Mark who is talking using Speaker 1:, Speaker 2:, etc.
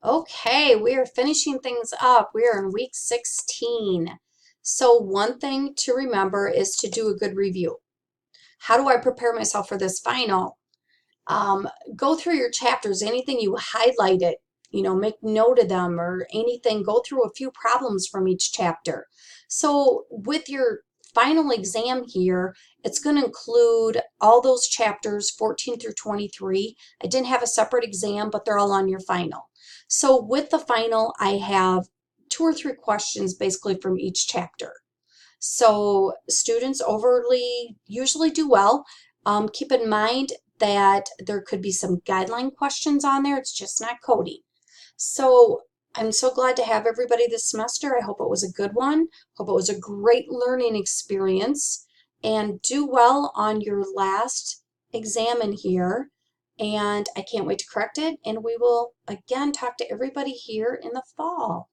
Speaker 1: Okay, we are finishing things up. We are in week 16. So one thing to remember is to do a good review. How do I prepare myself for this final? Um, Go through your chapters, anything you highlighted, make note of them or anything. Go through a few problems from each chapter. So with your final exam here, it's going to include all those chapters 14 through 23. I didn't have a separate exam, but they're all on your final. So with the final, I have 2 or 3 questions basically from each chapter. So students overly usually do well. Keep in mind that there could be some guideline questions on there. It's just not coding. So I'm so glad to have everybody this semester. I hope it was a good one. Hope it was a great learning experience. And do well on your last exam in here. And I can't wait to correct it. And we will again talk to everybody here in the fall.